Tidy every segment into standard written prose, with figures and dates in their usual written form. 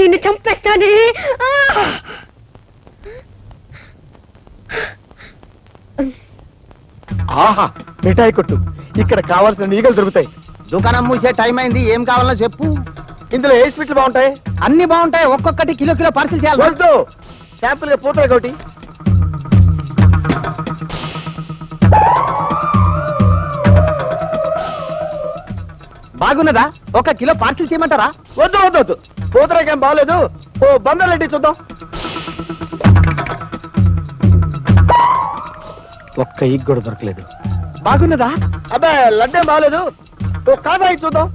నిన్ను చంపేస్తానే. ఆహా, మిఠాయి కొట్టు. ఇక్కడ కావాల్సిన ఈగలు దొరుకుతాయి. దుకాణం మూసే టైం అయింది, ఏం కావాలో చెప్పు. ఇందులో ఏ స్వీట్లు బాగుంటాయి? అన్ని బాగుంటాయి, ఒక్కొక్కటి కిలో కిలో పార్సిల్ చేయాలి. వద్దు, శాంపుల్ గా పూతలే ఒకటి. బాగున్నదా? ఒక కిలో పార్సిల్ చేయమంటారా? వద్దు వద్దు వద్దు, పూతరేకేం బాగలేదు. ఓ బందర్లెట్టి చూద్దాం. ఒక్క ఈగ్ కూడా దొరకలేదు. బాగున్నదా? అబ్బే, లడ్డేం బాగలేదు. ఓ కాదా చూద్దాం.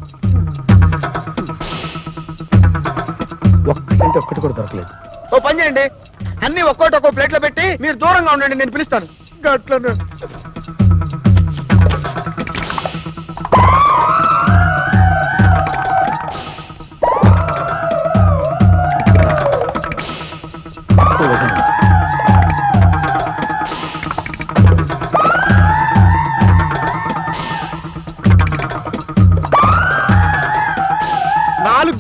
ఒక్కటంటే ఒక్కటి కూడా దొరకలేదు. ఓ పని చేయండి, అన్ని ఒక్కోటి ఒక్కో ప్లేట్ లో పెట్టి మీరు దూరంగా ఉండండి, నేను పిలుస్తాను. గట్లనే.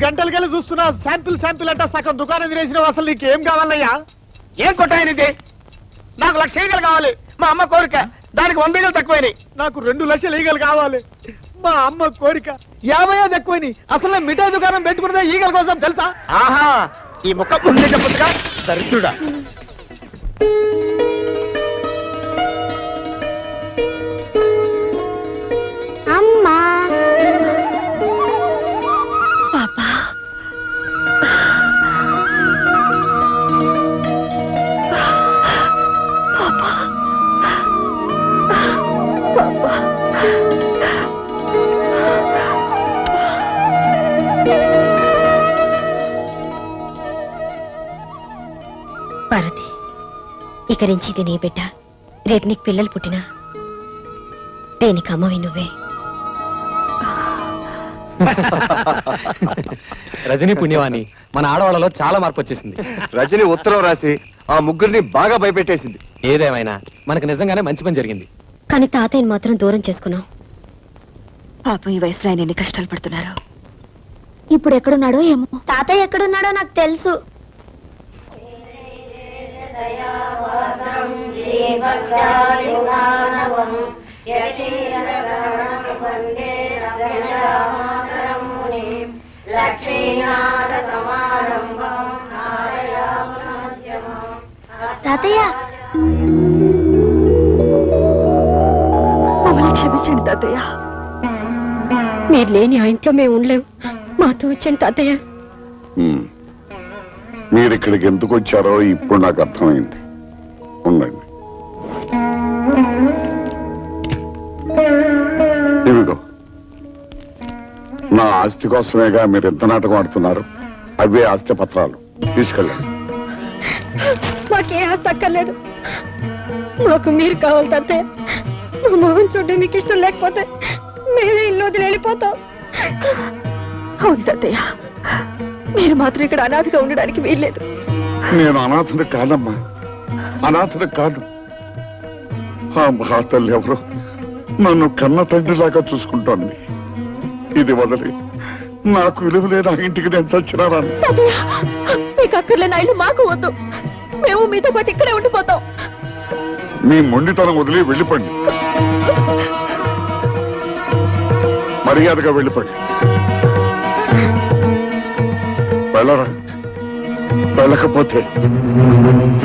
గంటలకెళ్ళి చూస్తున్నా, శాంపిల్ అంటే సగం దుకాణం తినేసినావు. అసలు నీకేం కావాలయ్యా? ఏం కొట్టాయనిది? నాకు 1,00,000 ఈగలు కావాలి. మా అమ్మ కోరిక, దానికి 100 ఈగలు తక్కువైనాయి. నాకు 2 లక్షల ఈగలు కావాలి. మా అమ్మ కోరిక 50 తక్కువైనాయి. అసలు మిఠాయి దుకాణం పెట్టుకున్నదే ఈగల కోసం తెలుసా? ఆహా, ఈ ముక్క ముందే చెప్పొచ్చుగా, దరిద్రుడా. అమ్మా పార్వతి, ఇక నుంచి ఇది నీ బిడ్డ. రేపు నీకు పిల్లలు పుట్టినా దేనికి అమ్మవి నువ్వే. రజనీ పుణ్యవాణి, మన ఆడవాళ్ళలో చాలా మార్పు వచ్చేసింది. రజని ఉత్తరం రాసి ఆ ముగ్గురిని బాగా భయపెట్టేసింది. ఏదేమైనా మనకు నిజంగానే మంచి పని జరిగింది. కానీ తాతయ్యని మాత్రం దూరం చేసుకున్నాం. పాపం ఈ వయసులో ఆయన ఎన్ని కష్టాలు పడుతున్నారు. ఇప్పుడు ఎక్కడున్నాడో ఏమో. తాతయ్య ఎక్కడున్నాడో నాకు తెలుసు. తాతయ్య, మమ్మల్ని క్షమించండి తాతయ్య. మీరు లేని ఆ ఇంట్లో మేము ఉండలేము. మాతో వచ్చండి తాతయ్య. మీరు ఇక్కడికి ఎందుకు వచ్చారో ఇప్పుడు నాకు అర్థమైంది. ఉండండి. ఇవిగో, నా ఆస్తి కోసమేగా మీరు ఎంత నాటకం ఆడుతున్నారు. అవే ఆస్తి పత్రాలు, తీసుకెళ్ళండి. మాకే ఆస్తి అక్కర్లేదు, మాకు మీరు కావాలి తాతయ్య. మా మొహం చూడడం మీకు ఇష్టం లేకపోతే మేమే ఇల్లు వదిలి వెళ్ళిపోతాం. అవును తాతయ్య, మీరు మాత్రం ఇక్కడ అనాథగా ఉండడానికి వీల్లేదు. నేను అనాథను కాదమ్మా, అనాథను కాదు. ఆ మహాతల్లి ఎవరు నన్ను కన్న తండ్రిలాగా చూసుకుంటోంది. ఇది వదిలి నాకు విలువ లేని ఆ ఇంటికి నేను చచ్చినారాను. మీకు అక్కర్లేని ఆ ఇల్లు మాకు వద్దు. మేము మీతో పాటు ఇక్కడే ఉండిపోతాం. మీ మొండితనం వదిలి వెళ్ళిపోండి, మర్యాదగా వెళ్ళిపోండి. వెళ్ళరా, వెళ్ళకపోతే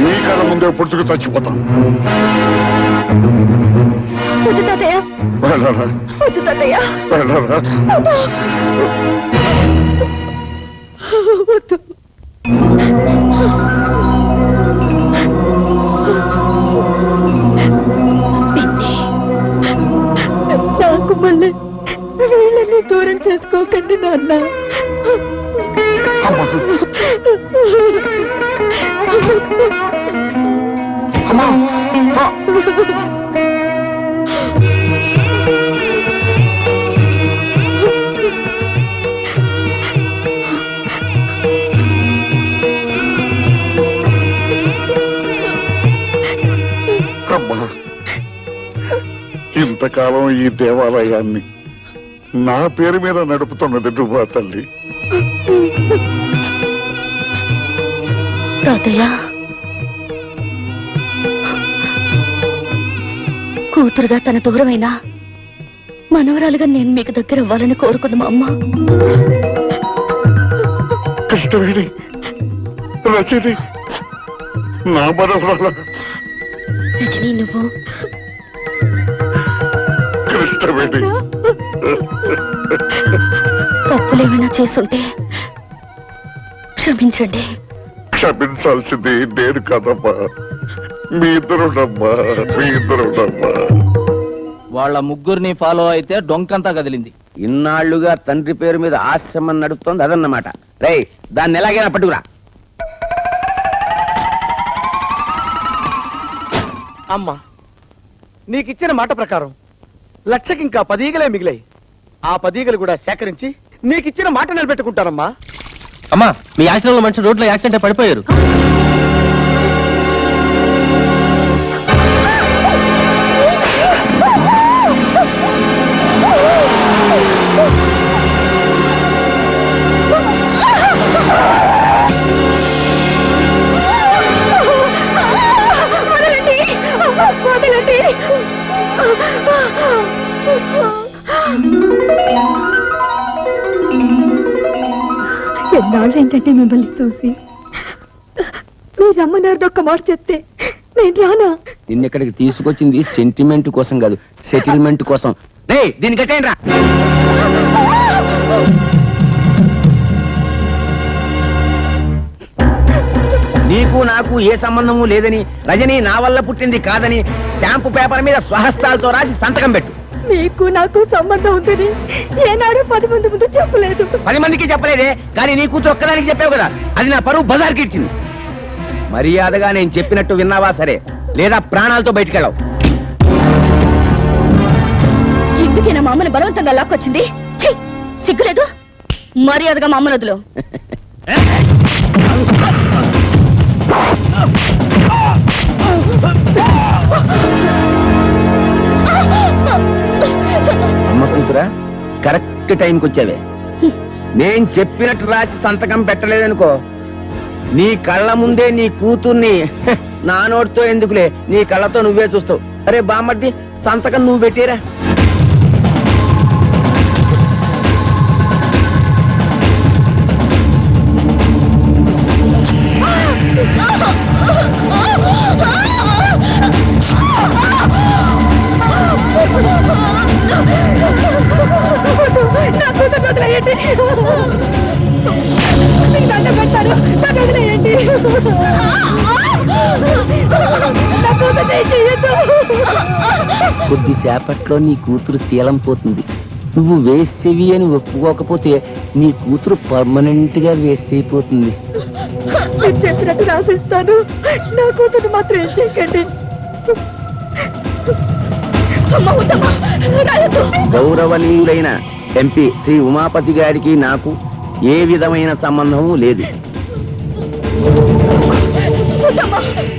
మీ కళ ముందే పుడుచుకు చచ్చిపోతాం. వద్దు తాతయ్య, వెళ్ళరా, వద్దు తాతయ్య, వెళ్ళరా. వద్దు. నాకు మళ్ళీ వీళ్ళని దూరం చేసుకోకండి నాన్న. ఇంతకాలం ఈ దేవాలయాన్ని నా పేరు మీద నడుపుతున్నది నువ్వా తల్లి? తాతయ్య, కూతురుగా తన దూరమైన మనవరాలుగా నేను మీకు దగ్గర అవ్వాలని కోరుకుంది మా అమ్మ. కృష్ణవేణి, రచయిత నా మనవరాల రజనీ, నువ్వు కృష్ణవేణి. తప్పులేమైనా చేసుంటే క్షమించండి. క్షమించాల్సింది నేను కాదమ్మా, మీ ఇద్దరుడమ్మా, మీ ఇద్దరుడమ్మా. వాళ్ళ ముగ్గురిని ఫాలో అయితే డొంకంతా కదిలింది. ఇన్నాళ్లుగా తండ్రి పేరు మీద ఆశ్రమం నడుపుతోంది అదన్నమాట. రేయ్, దాన్ని ఎలాగైనా పట్టుకురా. అమ్మా, నీకిచ్చిన మాట ప్రకారం లక్షకి ఇంకా 10 ఈగలే మిగిలాయి. ఆ 10 ఈగలు కూడా సేకరించి నీకిచ్చిన మాట నిలబెట్టుకుంటానమ్మా. అమ్మా, మీ ఆశ్రమంలో మనిషి రోడ్లో యాక్సిడెంట్ పడిపోయారు. ఎన్నాళ్ళు ఏంటంటే మిమ్మల్ని చూసి మీరు రమ్మన్నారు ఒక్క మాట చెప్తే నేను రానా? నిన్నెక్కడికి తీసుకొచ్చింది సెంటిమెంట్ కోసం కాదు, సెటిల్మెంట్ కోసం. రేయ్, దీన్ని కట్టేయండి రా. నీకు నాకు ఏ సంబంధము లేదని, రజని నా వల్ల పుట్టింది కాదని స్టాంపు పేపర్ మీద స్వహస్తాలతో రాసి సంతకం పెట్టు. మీకు నాకు సంబంధం ఉందని ఏనాడు 10 మంది ముందు చెప్పలేదు. 10 మందికి చెప్పలేదే, కానీ నీ కూతురు ఒక్కదానికి చెప్పావు కదా, అది నా పరువు బజార్కి ఇచ్చింది. మర్యాదగా నేను చెప్పినట్టు విన్నావా సరే, లేదా ప్రాణాలతో బయటికెళ్ళావు. ఎందుకైనా మా అమ్మని బలవంతంగా లాక్కొచ్చింది? ఛీ, సిగ్గులేదు? మర్యాదగా మా అమ్మను వదులు. అమ్మ కూతురా, కరెక్ట్ టైంకి వచ్చావే. నేను చెప్పినట్టు రాసి సంతకం పెట్టలేదనుకో, నీ కళ్ళ ముందే నీ కూతుర్ని నా నోటితో ఎందుకులే, నీ కళ్ళతో నువ్వే చూస్తావు. అరే బామ్మర్ది, సంతకం నువ్వు పెట్టేరా. నా కూతురు వదిలేయండి. మీకు దండం పెడతాను, నన్ను వదిలేయండి. నా కూతురు ఏం చెయ్యొద్దు. కొద్దిసేపట్లో నీ కూతురు శీలం పోతుంది. నువ్వు వేసేవి అని ఒప్పుకోకపోతే నీ కూతురు పర్మనెంట్ గా వేసైపోతుంది. మీరు చెప్పినట్టు రాసిస్తాను, నా కూతురు మాత్రం ఏం చేయకండి. గౌరవనీయులైన ఎంపీ శ్రీ ఉమాపతి గారికి నాకు ఏ విధమైన సంబంధము లేదు.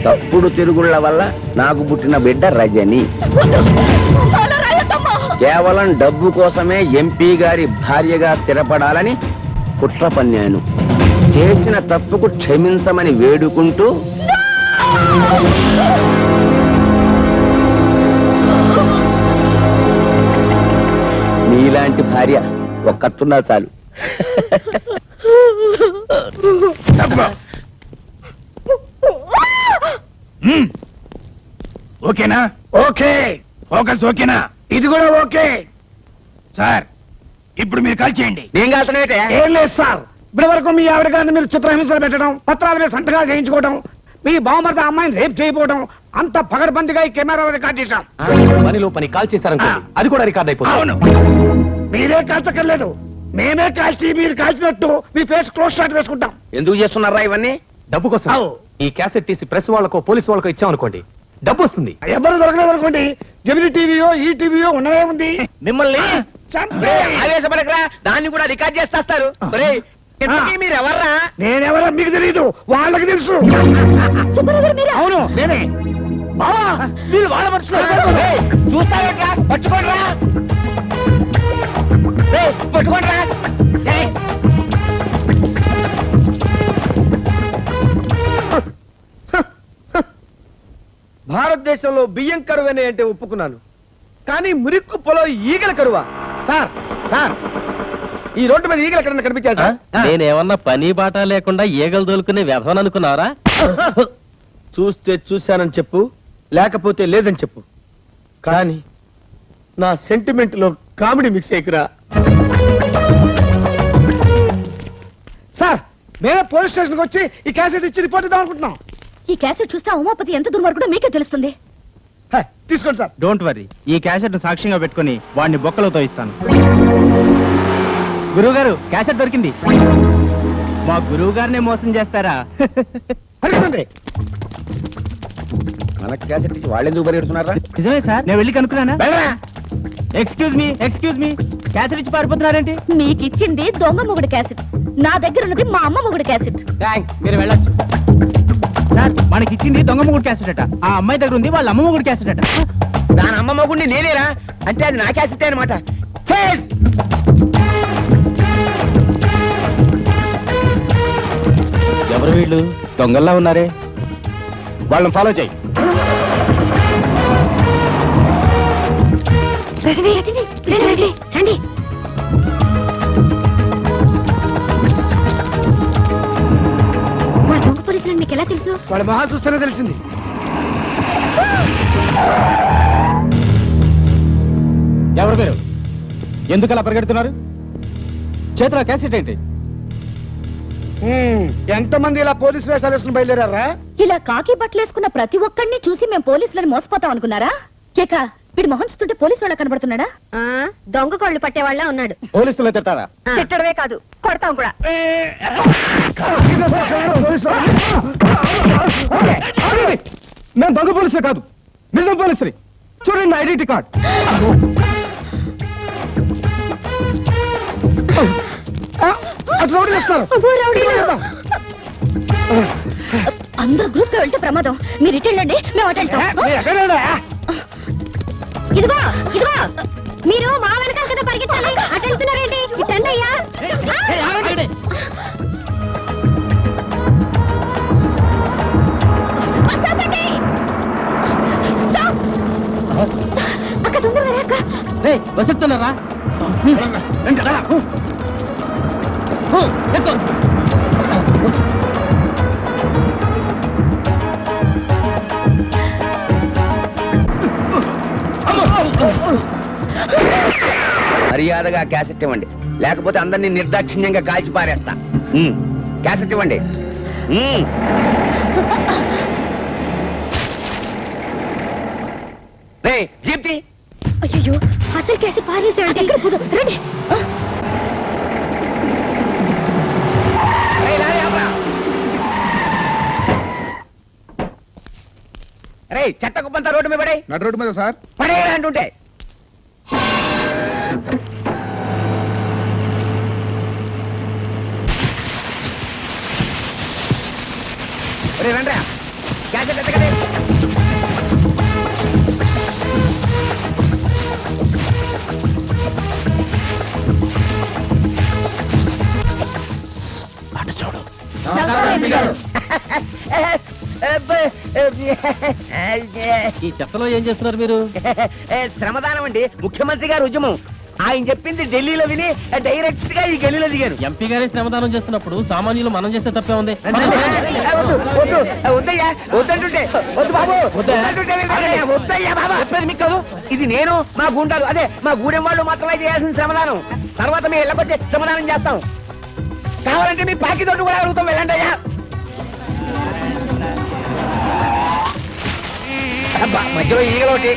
తప్పుడు తిరుగుళ్ళ వల్ల నాకు పుట్టిన బిడ్డ రజని. కేవలం డబ్బు కోసమే ఎంపీ గారి భార్యగా స్థిరపడాలని కుట్ర పన్నాను. చేసిన తప్పుకు క్షమించమని వేడుకుంటూ నీలాంటి భార్య ఒక్కతున్నా చాలు. ఓకేనా? ఓకే. ఫోకస్ ఓకేనా? ఇది కూడా ఓకే సార్. ఇప్పుడు మీరు కాల్ చేయండి. నేను కాల్చనేటే. ఏం లేదు సార్, ఇప్పటి వరకు మీ ఆవిడ గారిని మీరు చిత్రహింసలు పెట్టడం, పత్రాల మీద సంతకాలు చేయించుకోవడం, మీ బావమరిది అమ్మాయిని రేప్ చేయకపోవడం అంత పగడబందిగా ఈ కెమెరా రికార్డ్ చేశాం. పనిలో పని కాల్ చేశారనుకోండి, అది కూడా రికార్డ్ అయిపోతుంది. అవును, మీరే కాల్చక్కర్లేదు, మేమే కాల్చి మీరు కాల్చినట్టు మీ ఫేస్ క్లోజ్ షాట్ వేసుకుంటాం. ఎందుకు చేస్తున్నారా ఇవన్నీ? డబ్బు కోసం. అవు. ఈ క్యాసెట్ తీసి ప్రెస్ వాళ్ళకో పోలీసు వాళ్ళకో ఇచ్చామనుకోండి, డబ్బు వస్తుంది. ఎవరు దొరకలేదు అనుకోండి, జమిని టీవీయో ఈ టీవీయో ఉన్నదే ఉంది. మిమ్మల్ని చంపే. ఆవేశపడకరా, దాన్ని కూడా రికార్డ్ చేస్తారు. మీరు ఎవర్రా? నేనెవరో మీకు తెలియదు, వాళ్ళకి తెలుసు. అవును, నేనే. బావా, వీళ్ళు వాళ్ళ మనుషులు. చూస్తారా? పట్టుకోండిరా, పట్టుకోండిరా. భారతదేశంలో బియ్యం కరువనే అంటే ఒప్పుకున్నాను, కానీ మురికి పొలం ఈగల కరువా? సార్ సార్, ఈ రోడ్డు మీద ఈగలు ఎక్కడన్నా కనిపించా సార్? నేనేమన్నా పని బాట లేకుండా ఈగలు దొలుకునే వ్యధవని అనుకున్నారా? చూస్తే చూశానని చెప్పు, లేకపోతే లేదని చెప్పు, కానీ నా సెంటిమెంట్ లో కామెడీ మిక్స్ అయ్యకురా. సార్, మేమే పోలీస్ స్టేషన్కి వచ్చి ఈ క్యాసెట్ ఇచ్చి రిపోర్ట్ ఇద్దాం అనుకుంటున్నాం. ఈ క్యాసెట్ చూస్తే ఉమాపతి ఎంత దుర్మార్గుడో మీకే తెలుస్తుంది. తీసుకోండి సార్. డోంట్ వరీ, ఈ క్యాసెట్ సాక్ష్యంగా పెట్టుకుని వాడిని బొక్కలతో ఇస్తాను. గురువు గారు, క్యాసెట్ దొరికింది. మా గురువు గారినే మోసం చేస్తారా? అడగండి. మన క్యాసెట్ ఇచ్చి వాళ్ళు ఎందుకు పరిగెడుతున్నారా? నిజమే సార్, నేను వెళ్ళి కనుక్కున్నానా? ఎక్స్క్యూజ్ మీ, క్యాసెట్ ఇచ్చి పారిపోతున్నారేంటి? మీకు ఇచ్చింది దొంగ మొగుడు క్యాసెట్, నా దగ్గర ఉన్నది మా అమ్మ మొగుడు క్యాసెట్. థ్యాంక్స్, మీరు వెళ్ళొచ్చు. సార్, మనకి ఇచ్చింది దొంగ మొగుడు క్యాసెట్ అట. ఆ అమ్మాయి దగ్గర ఉంది వాళ్ళ అమ్మ మొగుడు క్యాసెట్ అట. దాని అమ్మ మొగుడిని నేనేరా అంటే అది నా క్యాసెట్ అనమాట. ఎవరు వీళ్ళు? దొంగల్లా ఉన్నారే. వాళ్ళని ఫాలో చేయి. రజనీ, రజనీ, రండి, రండి, రండి. మా దొంగ పోలీసులని మీకు ఎలా తెలుసు? వాళ్ళ మొహాలు చూస్తేనే తెలిసింది. ఎవరు మీరు? ఎందుకు అలా పరిగెడుతున్నారు? చేతిలో క్యాసెట్ ఏంటి? ఎంతమంది ఇలా పోలీసు వేషాలు వేసుకుని బయలుదేరారా? ఇలా కాకి బట్టలేసుకున్న ప్రతి ఒక్కడిని చూసి మేము పోలీసులని మోసపోతాం అనుకున్నారా? కేక, వీడి మొహం చూస్తుంటే పోలీసు వాళ్ళ కనబడుతున్నాడా? దొంగ కోళ్ళు పట్టేవాళ్ళ ఉన్నాడు. పోలీసులు తిట్టారా? తిట్టడమే కాదు, కొడతాం కూడా. నేను దొంగ పోలీసులే కాదు, నిజం పోలీసుని. చూడండి నా ఐడెంటిటీ కార్డ్. అట్లా రౌడీలు వస్తారు. అందరూ గ్రూప్ గా వెళ్తే ప్రమాదం. మీరు ఇటు వెళ్ళండి, మేము అటు వెళ్తాం. ఇదిగో ఇదిగో, మీరు మా వెనకాల కదా పరిగెత్తాలి. అటు వెళ్తున్నారేంటి? ఇటండి అయ్యా. అక్క తొందరగా రా, అక్క. బసుకుతున్నారా? మర్యాదగా క్యాసెట్ ఇవ్వండి, లేకపోతే అందరినీ నిర్దాక్షిణ్యంగా కాల్చి పారేస్తా. క్యాసెట్ ఇవ్వండి. జీప్తి. అయ్యో, అసలు కేసి పారేసాడు. ఎక్కడ పోదు, రండి. రే, చెత్త కుప్పంతా రోడ్డు మీద పడే. నడు రోడ్డు మీద సార్. పడేయరా అంటుంటే. రండి, క్యాసెట్ ఎత్తకండి. అటు చూడు. ఈ చెత్తలో ఏం చేస్తున్నారు మీరు? శ్రమదానం అండి, ముఖ్యమంత్రి గారు ఉద్యమం. ఆయన చెప్పింది ఢిల్లీలో విని డైరెక్ట్ గా ఈ గల్లీలో దిగారు. ఎంపీ గారి శ్రమదానం చేస్తున్నప్పుడు సామాన్యులు మనం చేస్తే తప్పే ఉంది. వద్దయ్యా, వద్దంటుంటే. వద్దు బాబు, వద్దయ్యా బాబా. చెప్పేది మీకు కాదు, ఇది నేను మా గుండాలు, అదే మా గూడెం వాళ్ళు మాత్రమే చేయాల్సిన శ్రమదానం. తర్వాత మీ ఇళ్ళకొచ్చి శ్రమదానం చేస్తాం. కావాలంటే మీ పాకి తోటి కూడా అడుగుతాం. వెళ్ళండి అయ్యా. మధ్యలో ఈగలోటి.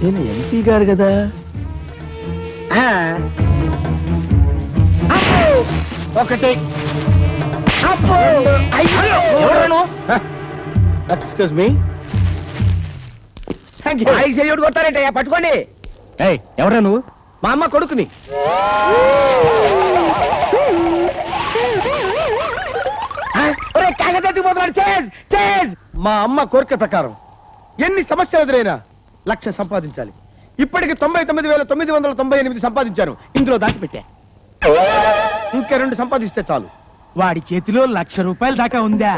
నేను ఎంపీ గారు కదా. ఒకటి. Excuse me. కొట్టారేంటయ్యా, పట్టుకోండి. ఎవరా నువ్వు? మా అమ్మ కొడుకుని. మా అమ్మ కోరిక ప్రకారం ఎన్ని సమస్యలు ఎదురైనా 1,00,000 సంపాదించాలి. ఇప్పటికి 99,998 సంపాదించాను. ఇందులో దాచిపెట్టా. ఇంకా 2 సంపాదిస్తే చాలు. వాడి చేతిలో 1,00,000 రూపాయల దాకా ఉందా?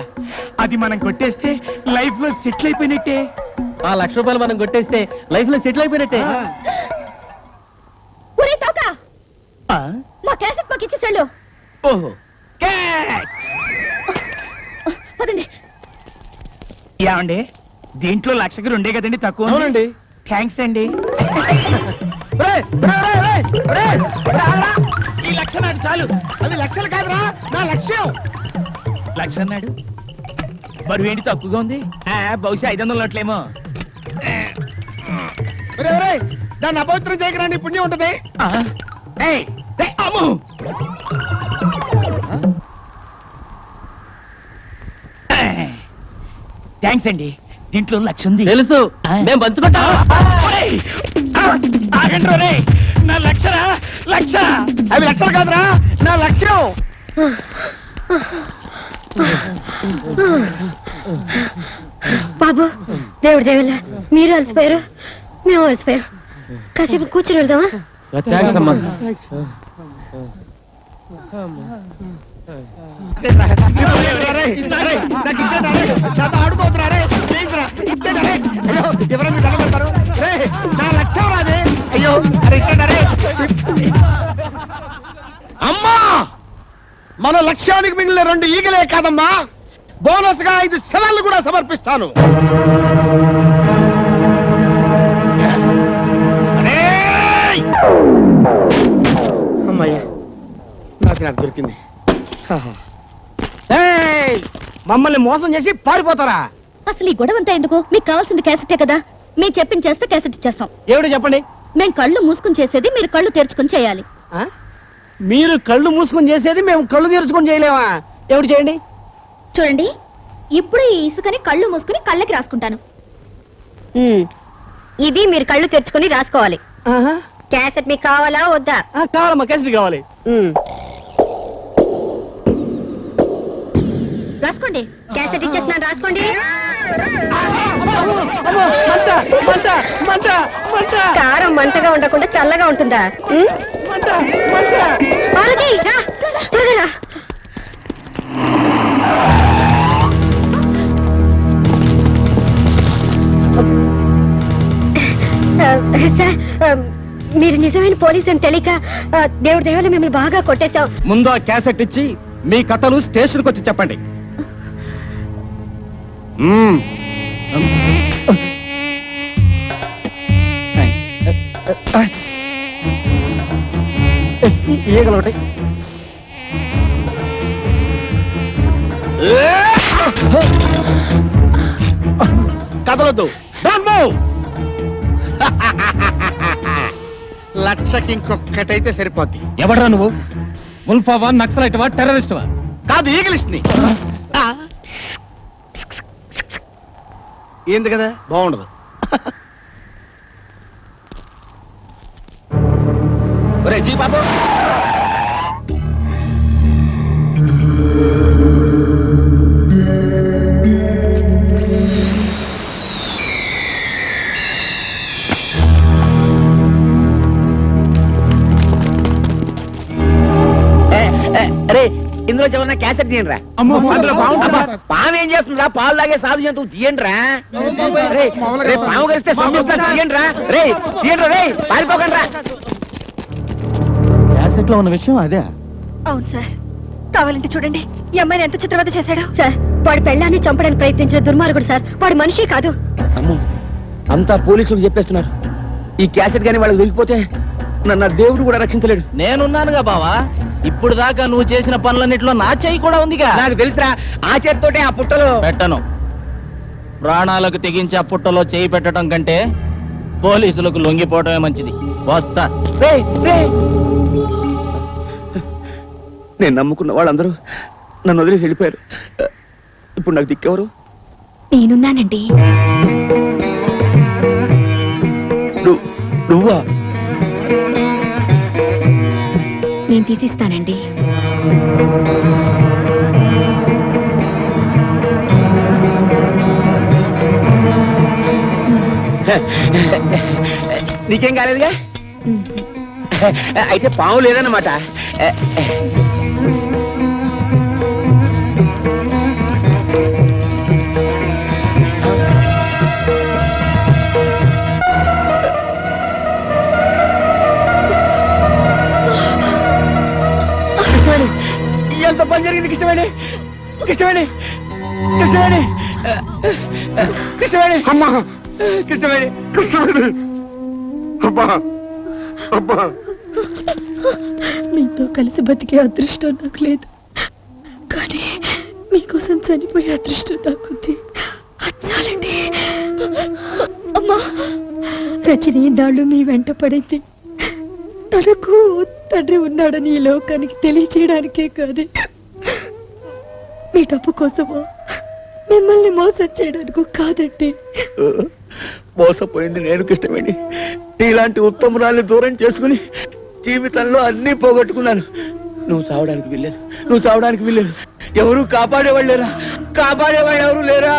అది మనం కొట్టేస్తే లైఫ్ లో సెటిల్ అయిపోయినట్టే. ఆ 1,00,000 రూపాయలు మనం కొట్టేస్తే లైఫ్ లో సెటిల్ అయిపోయినట్టే. ఒరే తోక, ఆ? మా క్యాసెట్ మాకు ఇచ్చేసాడు. ఓహో, క్యాచ్! పదండి. ఏమండి, దీంట్లో 1,00,000కి 2 కదండి తక్కువ? అవునండి. థ్యాంక్స్ అండి. ఒరేయ్, ఒరేయ్, ఒరేయ్, ఒరేయ్, ఒరేయ్, ఆగరా. ఈ 1,00,000 నాకు చాలు. అది 1,00,000 కాదురా, నా లక్ష్యం. 1,00,000 అన్నాడు, బరువు ఏంటి తక్కువగా ఉంది? బహుశా 500 నోట్లేమో. ఒరేయ్, ఒరేయ్, దాన్ని అపవిత్రం చేయకరా, నీ పుణ్యం ఉంటది. ఆ? ఏయ్, ఏయ్, అమ్మో! థ్యాంక్స్ అండి, దీంట్లో 1,00,000 ఉంది. తెలుసు, మేము పంచుకుంటాం. ఓయ్! ఆగండి రే, నా 1,00,000 అవి 1,00,000 కాదురా, నా లక్ష్యం. బాబు, దేవుడి దేవుళ్ళ మీరు అలసిపోయారు, మేము అలసిపోయాం. కాసేపు కూర్చుని వెళ్దామా? థాంక్స్ అమ్మా. ఒరేయ్, ఒరేయ్, నాకు ఇచ్చేయండి, ఒరేయ్. నాతో ఆడుకోవద్దురా, ఒరేయ్. ప్లీజ్ రా, ఇచ్చేయండి, ఒరేయ్. అయ్యో, ఎవరో మీరు దండం పెడతారు. ఒరేయ్, నా లక్ష్యం రాదే. అయ్యో, అరే ఇచ్చేయండి, ఒరేయ్. అమ్మా, మన లక్ష్యానికి మిగిలిన 2 ఈగలే కాదమ్మా, బోనస్ గా 5 శవాలను కూడా సమర్పిస్తాను. అమ్మయ్యా, నాకు దొరికింది. మమ్మల్ని మోసం చేసి పారిపోతారా? అసలు ఈ గొడవ అంతా ఎందుకు? మీకు కావాల్సింది క్యాసెటే కదా. మేము చెప్పింది చేస్తే క్యాసెట్ ఇచ్చేస్తాం. ఏమిటో చెప్పండి. మేము కళ్ళు మూసుకుని చేసేది మీరు కళ్ళు తెరుచుకుని చేయాలి. మీరు కళ్ళు మూసుకొని చేసేది మేము కళ్ళు తెరుచుకొని చేయలేమా? ఏమిటి చేయండి? చూడండి, ఇప్పుడు ఈ ఇసుకని కళ్ళు మూసుకుని కళ్ళకి రాసుకుంటాను. ఇది మీరు కళ్ళు తెరుచుకుని రాసుకోవాలి. క్యాసెట్ మీకు కావాలా వద్దా? కావాలమ్మా, కేసరి కావాలి. రాసుకోండి. క్యాసెట్ ఇచ్చేస్తున్నాను, రాసుకోండి. కారం మంటగా ఉండకుండా చల్లగా ఉంటుందా? పార్వతి, రా, త్వరగా రా. సార్, మీరు నిజమైన పోలీస్ అని తెలియక దేవుడి దేవుళ్ళు మిమ్మల్ని బాగా కొట్టేశాం. ముందు ఆ క్యాసెట్ ఇచ్చి మీ కథలు స్టేషన్కి వచ్చి చెప్పండి. ఏగలొకటి. కదలొద్దు. Don't move. 1,00,000కి ఇంకొక్కటైతే సరిపోద్ది. ఎవడ్రా నువ్వు? ముల్ఫావా, నక్సలైట్వా, టెర్రరిస్ట్వా? కాదు, ఈగలిస్ట్ ని. ఏంది కదా, బాగుండదు. ఒరే జీ బాబు, అరే ఇందులో చిన్న క్యాసెట్ తీయండిరా. పాము ఏం చేస్తుందిరా? పాలు తాగే సాధు జంతువు తీయండిరా. పాము కలిస్తే తీయండిరా. రే తీయండి, రే పారిపోకండి రా. క్యాసెట్ లో ఉన్న విషయం అదే. అవును సార్, కావాలంటే చూడండి, ఈ అమ్మాయిని ఎంత చిత్రవద చేశాడు. సార్, వాడి పెళ్ళాన్ని చంపడానికి ప్రయత్నించిన దుర్మార్గుడు సార్. వాడు మనిషి కాదు. అమ్మో, అంతా పోలీసులకు చెప్పేస్తున్నారు. ఈ క్యాసెట్ గానీ వాళ్ళకి దొరికిపోతే నన్ను దేవుడు కూడా రక్షించలేడు. నేనున్నానుగా బావా. ఇప్పుడు దాకా నువ్వు చేసిన పనులన్నిట్లో నా చెయ్యి కూడా ఉందిగా. నాకు తెలుసురా, ఆ చేతితోటే ఆ పుట్టలో పెట్టను. ప్రాణాలకు తెగించి ఆ పుట్టలో చేయి పెట్టడం కంటే పోలీసులకు లొంగిపోవటమే మంచిది. వస్తా. నేను నమ్ముకున్న వాళ్ళందరూ నన్ను వదిలేసి వెళ్ళిపోయారు. ఇప్పుడు నాకు దిక్కెవరు? నేనున్నానండి. నువ్వా? నేను తీసిస్తానండి. నీకేం కాలేదుగా అయితే పాము లేదన్నమాట. కృష్ణవేణి, ఎంత పని జరిగింది కృష్ణవేణి, కృష్ణవేణి, కృష్ణవేణి, కృష్ణవేణి, అమ్మా కృష్ణవేణి. కృష్ణవేణి, అబ్బా అబ్బా, మీతో కలిసి బతికే అదృష్టం నాకు లేదు, కానీ మీకోసం చనిపోయే అదృష్టం నాకుంది. అచ్చాలండి అమ్మా. రజని నాళ్ళు మీ వెంట పడింది తనకు తండ్రి ఉన్నాడని ఈ లోకానికి తెలియచేయడానికే, కానీ మీ డబ్బు కోసమో మిమ్మల్ని మోసం చేయడానికో కాదండి. మోసపోయింది నేను కృష్ణవేణి. ఇలాంటి ఉత్తమురాల్ని దూరం చేసుకుని జీవితంలో అన్ని పోగొట్టుకున్నాను. నువ్వు చావడానికి వెళ్ళలేదు, నువ్వు చావడానికి వెళ్ళలేదు. ఎవరు కాపాడేవాళ్ళు లేరా? కాపాడేవాళ్ళు ఎవరు లేరా?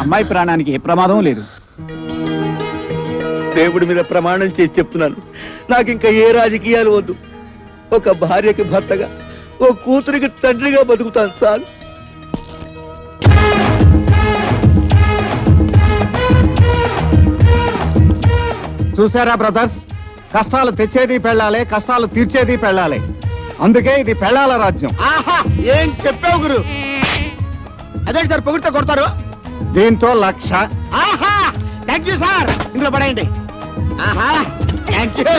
అమ్మాయి ప్రాణానికి ఏ ప్రమాదం లేదు. దేవుడి మీద ప్రమాణం చేసి చెప్తున్నాను, నాకు ఇంకా ఏ రాజకీయాలు వద్దు. ఒక భార్యకి భర్తగా, ఓ కూతురికి తండ్రిగా బతుకుతాను చాలు. చూసారా బ్రదర్స్, కష్టాలు తెచ్చేది పెళ్ళాలి, కష్టాలు తీర్చేది పెళ్ళాలి. అందుకే ఇది పెళ్ళాల రాజ్యం. ఆహా, ఏం చెప్పావు గురు. అదే సార్ పొగిడితే కొడతారు. దీంతో 1,00,000. ఆహా, థ్యాంక్ యూ సార్. ఇందులో పడేయండి. ఆహా, థ్యాంక్ యూ.